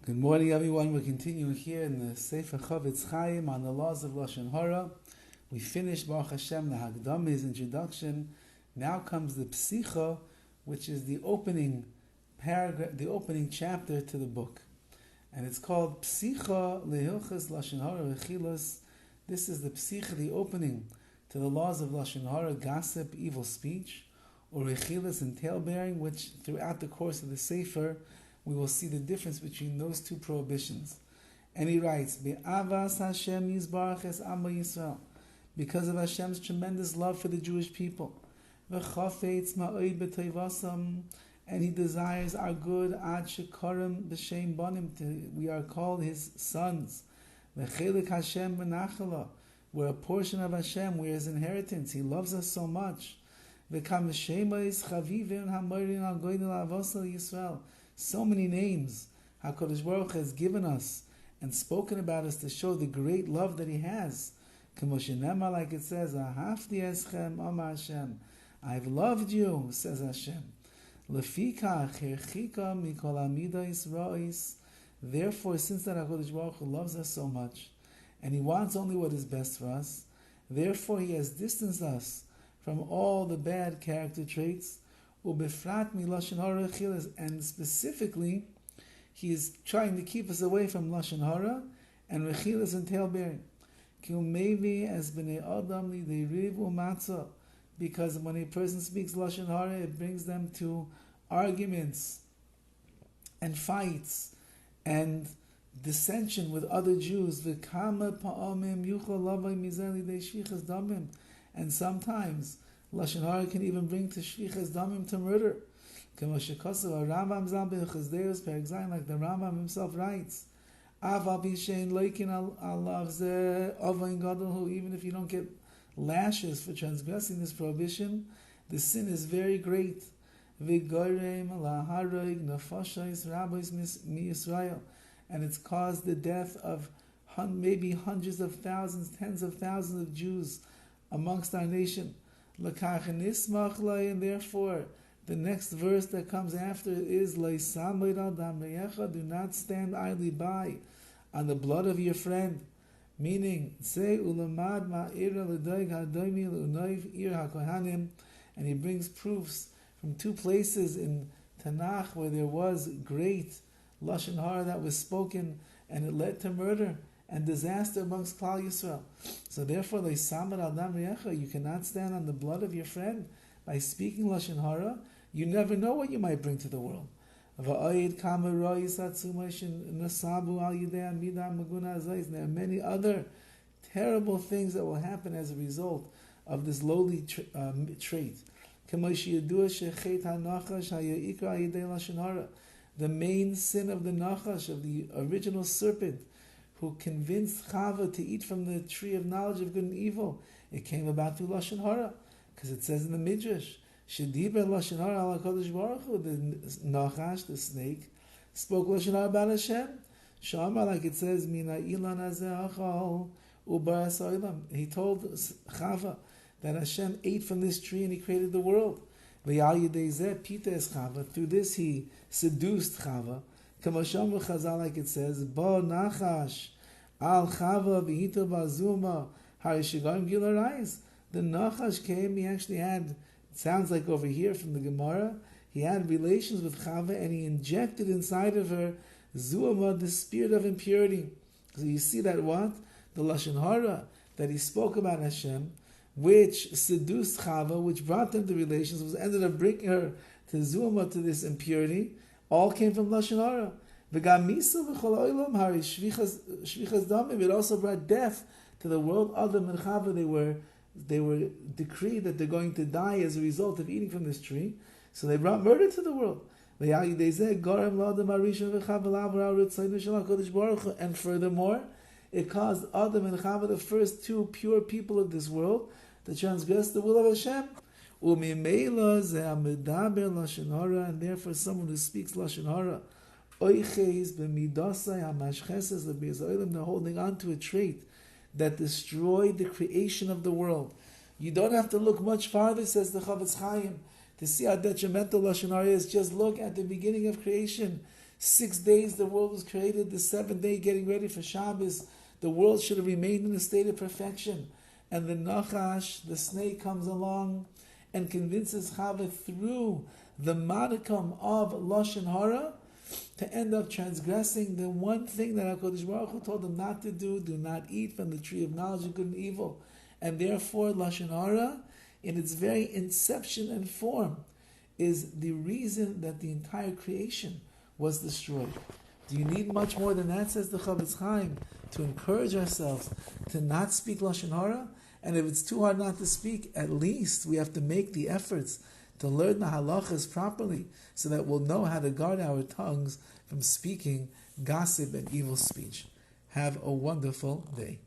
Good morning, everyone. We're continuing here in the CHOFETZ CHAIM on the laws of Lashon Hara. We finished Baruch Hashem the Hagdama, his introduction. Now comes the Pesicha, which is the opening paragraph, the opening chapter to the book, and it's called Pesicha Lehilchas Lashon Hara Rechilas. This is the Pesicha, the opening to the laws of Lashon Hara, gossip, evil speech, or Rechilas and tail-bearing, which throughout the course of the Sefer we will see the difference between those two prohibitions. And he writes, Be'avas Hashem Yizbarach es Amo Yisrael, because of Hashem's tremendous love for the Jewish people. V'chofetz ma'od b'toivasam, and he desires our good, ad shekarim b'shem banim, we are called his sons. V'chelik Hashem v'nachala, we're a portion of Hashem, we're his inheritance, he loves us so much. V'kam v'shemais chavivin ha'morin al goydel avosal Yisrael, so many names HaKadosh Baruch has given us and spoken about us to show the great love that he has. Like it says, Ahavti eschem Amar Hashem, I've loved you, says Hashem. Lefikach herchika mikol amidas ra'is. Therefore, since that HaKadosh Baruch Hu loves us so much, and he wants only what is best for us, therefore he has distanced us from all the bad character traits, ubefrat mi lashon hara rechilas, and specifically, he is trying to keep us away from lashon hara and rechilas and tail-bearing. Ki umevi as b'nei adam li deriv u'matzah, because when a person speaks lashon hara, it brings them to arguments and fights and dissension with other Jews. V'kama pa'amim yuchal lavai mizeh lidei shvichas damim, and sometimes lashon hara can even bring to shvichas damim, to murder. Like the Rambam himself writes, even if you don't get lashes for transgressing this prohibition, the sin is very great. And it's caused the death of maybe hundreds of thousands, tens of thousands of Jews amongst our nation. And therefore, the next verse that comes after is, do not stand idly by on the blood of your friend. Meaning, and he brings proofs from two places in Tanakh where there was great lashon hara that was spoken, and it led to murder and disaster amongst Klal Yisrael. So therefore, you cannot stand on the blood of your friend by speaking lashon hara. You never know what you might bring to the world. There are many other terrible things that will happen as a result of this lowly trait. The main sin of the Nachash, of the original serpent, who convinced Chava to eat from the tree of knowledge of good and evil, it came about through lashon hara, because it says in the Midrash, Shediber lashon hara ala Kadosh Baruch Hu, the Nachash, the snake, spoke lashon hara about Hashem. Shama, like it says, Mina ilan hazeh achal ubaras ha'olam. He told Chava that Hashem ate from this tree and he created the world. V'yal yidei zeh pita es Chava. Through this he seduced Chava. Kamasham v'chazal, like it says, Bo nachash al Chava v'hito ba'zuma harishigam gilarayis. The Nachash came, he actually had, it sounds like over here from the Gemara, he had relations with Chava and he injected inside of her Zuama, the spirit of impurity. So you see that what? The lashon hara that he spoke about Hashem, which seduced Chava, which brought them to relations, was ended up bringing her to Zuama, to this impurity, all came from lashon hara. It also brought death to the world. Adam and Chava, they were decreed that they're going to die as a result of eating from this tree. So they brought murder to the world. And furthermore, it caused Adam and Chava, the first two pure people of this world, to transgress the will of Hashem. And therefore someone who speaks lashon hara, they're holding on to a trait that destroyed the creation of the world. You don't have to look much farther, says the CHOFETZ, to see how detrimental lashon hara is. Just look at the beginning of creation. 6 days the world was created, the seventh day getting ready for Shabbos. The world should have remained in a state of perfection. And the Nachash, the snake, comes along and convinces Chava through the modicum of Lashon Hara to end up transgressing the one thing that HaKadosh Baruch Hu told them not to do not eat from the tree of knowledge of good and evil. And therefore, Lashon Hara, in its very inception and form, is the reason that the entire creation was destroyed. Do you need much more than that, says the CHOFETZ Chaim, to encourage ourselves to not speak Lashon Hara? And if it's too hard not to speak, at least we have to make the efforts to learn the halachas properly so that we'll know how to guard our tongues from speaking gossip and evil speech. Have a wonderful day.